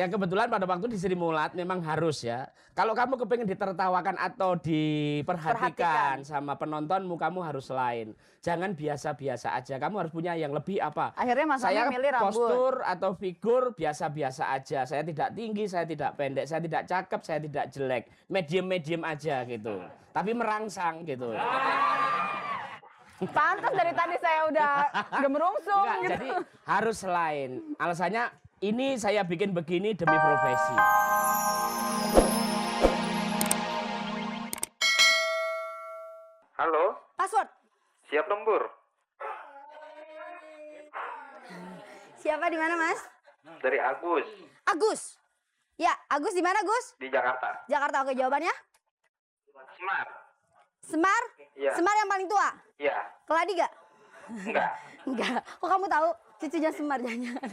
Ya kebetulan pada waktu di Sri Mulat memang harus ya. Kalau kamu kepengen ditertawakan atau diperhatikan sama penontonmu, kamu harus lain. Jangan biasa-biasa aja. Kamu harus punya yang lebih apa? Akhirnya Mas Ami Saya milih rambut. postur atau figur biasa-biasa aja. Saya tidak tinggi, saya tidak pendek, saya tidak cakep, saya tidak jelek. Medium-medium aja gitu. Tapi merangsang gitu. Pantas dari tadi saya udah gemerungsung Enggak, gitu. jadi harus lain. Alasannya ini saya bikin begini demi profesi. Halo, Password. siap lembur. Siapa di mana, Mas? Dari Agus, Agus. Ya, Agus di mana, Gus? di Jakarta. Jakarta. Oke, jawabannya? Smart. Semar? Iya. Semar yang paling tua? Iya, Keladi gak? enggak. Enggak. Kok kamu tahu? Cucunya Semar jangan.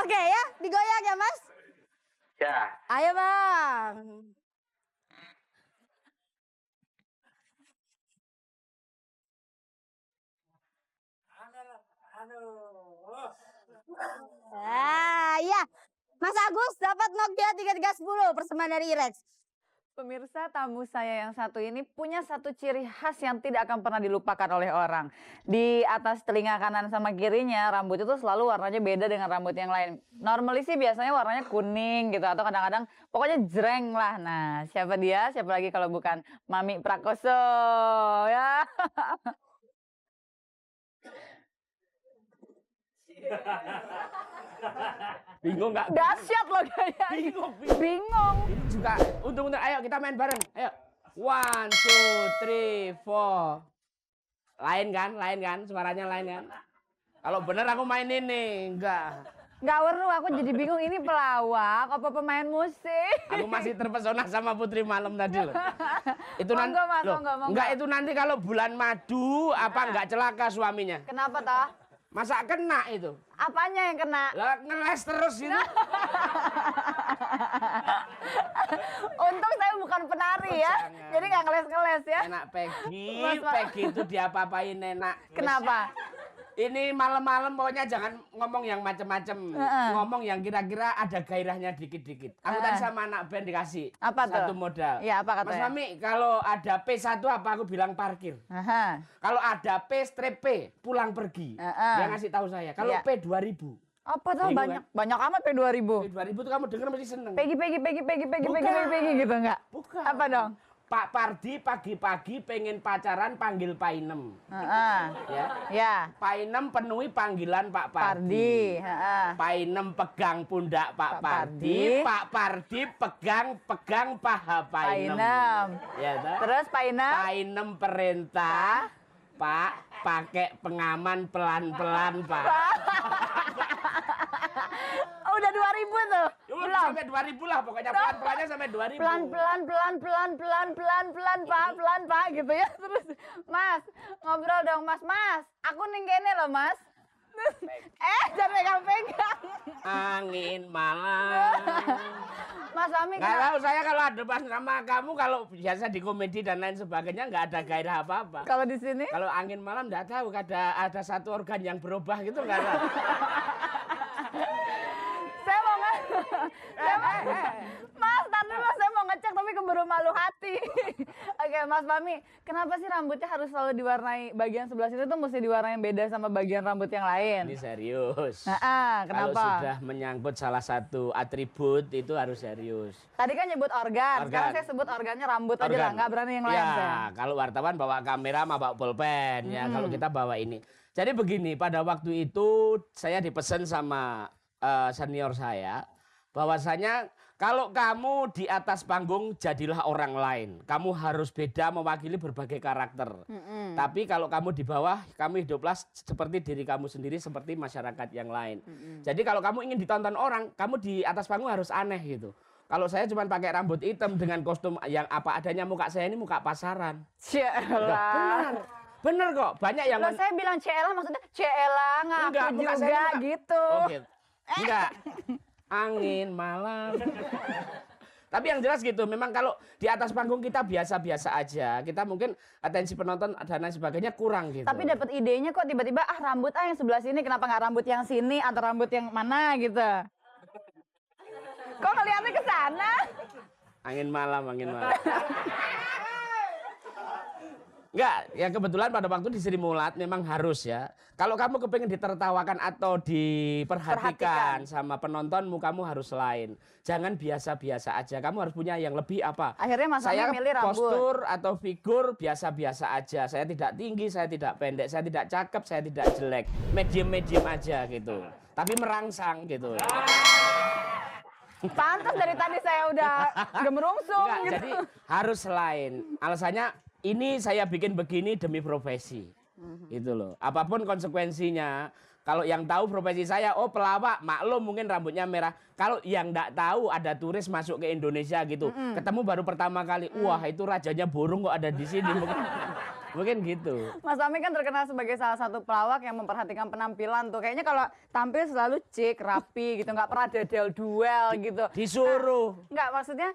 Oke ya, digoyang ya, Mas? Ya, Ayo, Bang. Ya. Mas Agus dapat Nokia 3310 persembahan dari Irex. Pemirsa, tamu saya yang satu ini punya satu ciri khas yang tidak akan pernah dilupakan oleh orang. Di atas telinga kanan sama kirinya, rambut itu selalu warnanya beda dengan rambut yang lain. Normally sih biasanya warnanya kuning gitu, atau kadang-kadang pokoknya jreng lah. Nah, siapa dia? Siapa lagi kalau bukan Mami Prakoso ya. Bingung nggak? Dahsyat loh kayaknya. Bingung. Ini juga untung-untung. Ayo kita main bareng. Ayo. 1, 2, 3, 4. Lain kan? Suaranya lain kan? Kalau bener aku main ini, enggak. Nggak perlu, aku jadi bingung ini pelawak apa pemain musik. Aku masih terpesona sama Putri Malam tadi loh. Itu nanti, Monggo, Mas, monggo. enggak itu nanti kalau bulan madu apa enggak celaka suaminya? Kenapa toh? Masa kena itu? Apanya yang kena? Lah ngeles terus gitu. Untung saya bukan penari ya, Jangan. jadi nggak ngeles-ngeles ya. Enak Peggy, Mas, Mas. Peggy itu diapa-apain enak. Kenapa? Ini malam-malam pokoknya jangan ngomong yang macem-macem. Ngomong yang kira-kira ada gairahnya dikit-dikit. Aku tadi sama anak band dikasih Apa tuh? satu modal. Iya, apa katanya? Mas Mami, kalau ada P1 apa aku bilang parkir. Aha. Kalau ada P strip P pulang pergi. Dia ngasih tahu saya. Kalau Iya. P 2000. Apa tuh Bingung, banyak banyak amat P2000. P 2000 itu kamu denger mesti seneng. Pegi gitu enggak? Bukan. Apa dong? Pak Pardi pagi-pagi pengen pacaran panggil Painem. Ya. Ya. Painem penuhi panggilan Pak Pardi. Pardi. Painem pegang pundak Pak Pardi. Pak Pardi pegang paha Painem. Ya, toh? Terus Painem? Painem perintah, Pak, pakai pengaman pelan-pelan, Pak. Oh, udah 2000 tuh. Belum. Sampai 2000 lah pokoknya pelan-pelannya sampai 2000. Pelan-pelan Pak gitu ya. Terus Mas, ngobrol dong Mas. Mas, aku ning kene loh Mas. Jangan pegang-pegang. Angin malam. Mas Ami Nggak tahu saya kalau ada pas sama kamu kalau biasa di komedi dan lain sebagainya nggak ada gairah apa-apa. kalau di sini? Kalau angin malam nggak tahu ada satu organ yang berubah gitu nggak tahu. Saya mau Mas, tar dulu saya mau ngecek tapi keburu malu hati. Oke, Mas Mami, kenapa sih rambutnya harus selalu diwarnai bagian sebelah sini tuh mesti diwarnai beda sama bagian rambut yang lain? Ini serius. Kenapa? Kalau sudah menyangkut salah satu atribut itu harus serius. Tadi kan nyebut organ. Sekarang saya sebut organnya rambut aja lah, nggak berani yang lain. Ya, kalau wartawan bawa kamera sama bawa pulpen, ya kalau kita bawa ini. Jadi begini, pada waktu itu saya dipesan sama senior saya, bahwasanya kalau kamu di atas panggung jadilah orang lain. Kamu harus beda mewakili berbagai karakter. Tapi kalau kamu di bawah, kamu hiduplah seperti diri kamu sendiri, seperti masyarakat yang lain. Jadi kalau kamu ingin ditonton orang, kamu di atas panggung harus aneh gitu. Kalau saya cuma pakai rambut hitam dengan kostum yang apa adanya, muka saya ini muka pasaran. Cialah. Bener kok, banyak yang... Loh, saya bilang Ciela maksudnya Ciela ngaku Enggak, muka saya juga muka- gitu. Oh, gitu. Enggak. Angin malam. Tapi yang jelas gitu, memang kalau di atas panggung kita biasa-biasa aja. Kita mungkin atensi penonton dan lain sebagainya kurang gitu. Tapi dapat idenya kok tiba-tiba rambut yang sebelah sini kenapa nggak rambut yang sini atau rambut yang mana gitu. sana. Angin malam. Enggak, ya kebetulan pada waktu di Sri Mulat memang harus ya. Kalau kamu kepengen ditertawakan atau diperhatikan sama penontonmu, kamu harus lain. Jangan biasa-biasa aja. Kamu harus punya yang lebih apa? Akhirnya Mas Saya Mami milih rambut. postur atau figur biasa-biasa aja. Saya tidak tinggi, saya tidak pendek, saya tidak cakep, saya tidak jelek. Medium-medium aja gitu. Tapi merangsang gitu. Pantas dari tadi saya udah gemerungsung Enggak, gitu. jadi harus lain. Alasannya ini saya bikin begini demi profesi. Gitu loh. Apapun konsekuensinya. Kalau yang tahu profesi saya, oh pelawak, maklum mungkin rambutnya merah. Kalau yang enggak tahu ada turis masuk ke Indonesia gitu. Ketemu baru pertama kali, wah itu rajanya burung kok ada di sini. Mungkin gitu. Mas Mami kan terkenal sebagai salah satu pelawak yang memperhatikan penampilan tuh. Kayaknya kalau tampil selalu cik, rapi gitu, nggak pernah duel gitu. Disuruh. Nggak, maksudnya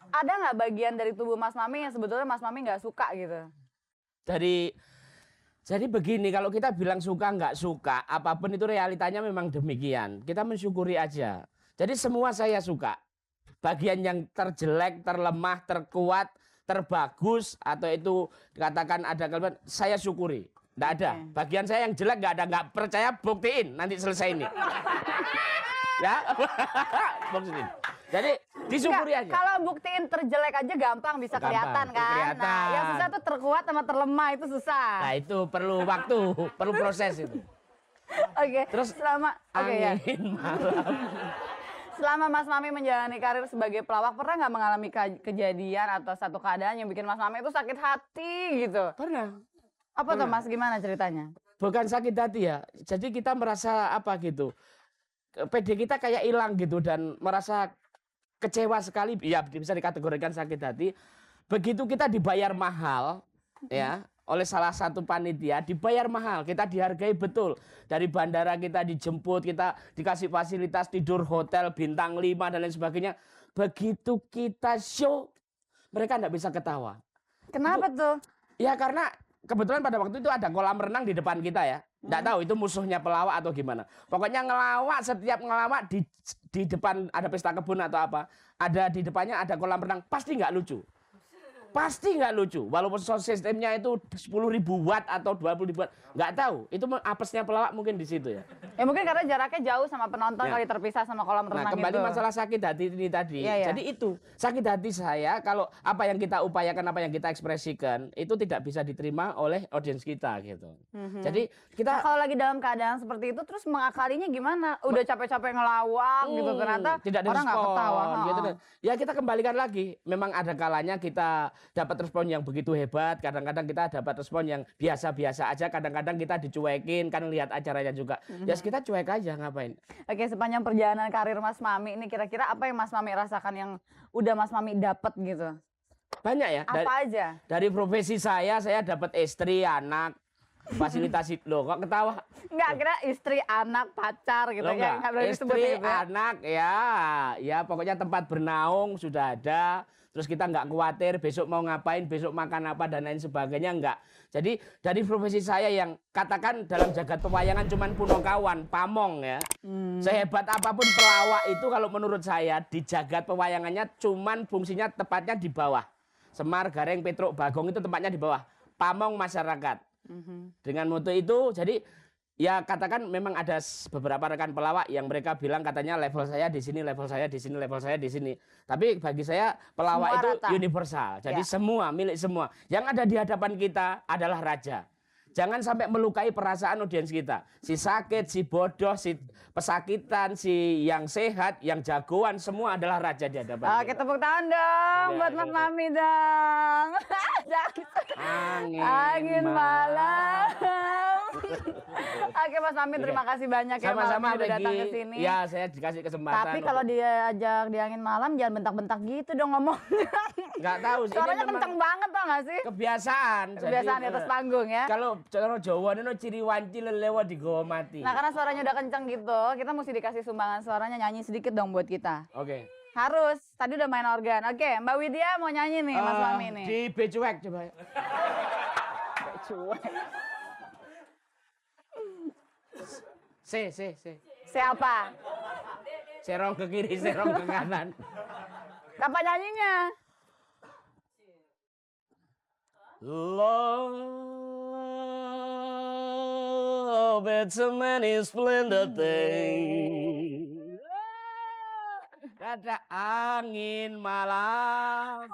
ada nggak bagian dari tubuh Mas Mami yang sebetulnya Mas Mami nggak suka gitu? Jadi begini, kalau kita bilang suka nggak suka, apapun itu realitanya memang demikian. Kita mensyukuri aja. Jadi semua saya suka. Bagian yang terjelek, terlemah, terkuat, terbagus, atau itu dikatakan ada kalimat, saya syukuri. Nggak ada. Bagian saya yang jelek nggak ada. Nggak percaya, buktiin. Nanti selesai ini. Ya, buktiin. Jadi disyukuri aja. Kalau buktiin terjelek aja gampang bisa Gampang, kelihatan kan. kelihatan. Nah, yang susah tuh terkuat sama terlemah itu susah. Nah itu perlu waktu, perlu proses itu. Oke. Terus selama ya. angin malam. Selama Mas Mami menjalani karir sebagai pelawak, pernah nggak mengalami kejadian atau satu keadaan yang bikin Mas Mami itu sakit hati gitu? Pernah. Apa tuh Mas? Gimana ceritanya? Bukan sakit hati ya. Jadi kita merasa apa gitu. PD kita kayak hilang gitu dan merasa kecewa sekali. Ya bisa dikategorikan sakit hati. Begitu kita dibayar mahal ya oleh salah satu panitia, dibayar mahal, kita dihargai betul. Dari bandara kita dijemput, kita dikasih fasilitas tidur hotel bintang 5 dan lain sebagainya. Begitu kita show, mereka nggak bisa ketawa. Kenapa tuh? Ya karena kebetulan pada waktu itu ada kolam renang di depan kita ya. Nggak tahu itu musuhnya pelawak atau gimana. Pokoknya ngelawak, setiap ngelawak di depan ada pesta kebun atau apa. Ada di depannya ada kolam renang, pasti nggak lucu. Pasti nggak lucu. Walaupun sound sistemnya itu 10.000 watt atau 20.000 watt. Nggak tahu. Itu apesnya pelawak mungkin di situ ya. Ya mungkin karena jaraknya jauh sama penonton Ya. kali terpisah sama kolam renang Nah kembali itu. masalah sakit hati ini tadi. Iya, iya. Jadi itu sakit hati saya kalau apa yang kita upayakan, apa yang kita ekspresikan itu tidak bisa diterima oleh audiens kita gitu. Jadi Nah, kita kalau lagi dalam keadaan seperti itu terus mengakalinya gimana? Udah capek-capek ngelawak gitu ternyata tidak ada orang nggak respon, ketawa. gitu. Ha-ha. Ya kita kembalikan lagi. Memang ada kalanya kita dapat respon yang begitu hebat, kadang-kadang kita dapat respon yang biasa-biasa aja, kadang-kadang kita dicuekin kan lihat acaranya juga. Ya kita cuek aja ngapain. Oke, sepanjang perjalanan karir Mas Mami ini kira-kira apa yang Mas Mami rasakan yang udah Mas Mami dapat gitu? Banyak ya. Apa aja? Dari profesi saya dapat istri, anak, fasilitas loh kok ketawa. Enggak, kira istri, anak, pacar gitu Loh, ya. enggak. Boleh disebut Istri, gitu ya. anak ya pokoknya tempat bernaung sudah ada. Terus kita nggak khawatir besok mau ngapain, besok makan apa dan lain sebagainya enggak. Jadi dari profesi saya yang katakan dalam jagat pewayangan cuman punokawan, pamong ya. Sehebat apapun pelawak itu kalau menurut saya di jagat pewayangannya cuman fungsinya tepatnya di bawah. Semar, Gareng, Petruk, Bagong itu tempatnya di bawah. Pamong masyarakat. Dengan moto itu jadi ya katakan memang ada beberapa rekan pelawak yang mereka bilang katanya level saya di sini, level saya di sini, level saya di sini. Tapi bagi saya pelawak Semua itu rata. universal. Jadi Ya. semua milik semua. Yang ada di hadapan kita adalah raja. Jangan sampai melukai perasaan audiens kita. Si sakit, si bodoh, si pesakitan, si yang sehat, yang jagoan semua adalah raja di hadapan Oke, kita. tepuk tangan dong Ya, buat ya, Mas ya. Mami dong. Angin malam. Oke Mas Mami, terima kasih banyak ya Sama-sama malam udah datang ke Maggie. sini. Ya, saya dikasih kesempatan. Tapi kalau diajak di angin malam jangan bentak-bentak gitu dong ngomong. nggak tahu sih, ini Suaranya memang kenceng banget tau gak sih? kebiasaan. Kebiasaan di atas panggung ya. Kalau cara Jawa ini ciri wanci lelewa digawa mati. Nah karena suaranya udah kenceng gitu, kita mesti dikasih sumbangan suaranya, nyanyi sedikit dong buat kita. Oke. Harus, tadi udah main organ. Oke, Mbak Widya mau nyanyi nih Mas Mami nih. Di becuek coba. C. Siapa? serong ke kiri, serong ke kanan. Apa nyanyinya? Love, it's a many splendid thing. Ada angin malam.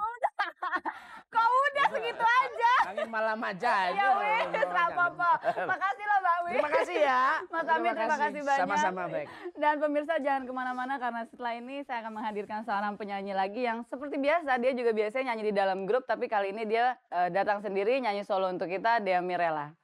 Kok udah segitu aja? Angin malam aja. Ya wis, nggak apa-apa. Makasih loh Mbak Wi. Terima kasih ya. Mas Amir, terima kasih banyak. Sama-sama, baik. Dan pemirsa jangan kemana-mana karena setelah ini saya akan menghadirkan seorang penyanyi lagi yang seperti biasa, dia juga biasanya nyanyi di dalam grup, tapi kali ini dia datang sendiri nyanyi solo untuk kita, Dea Mirella.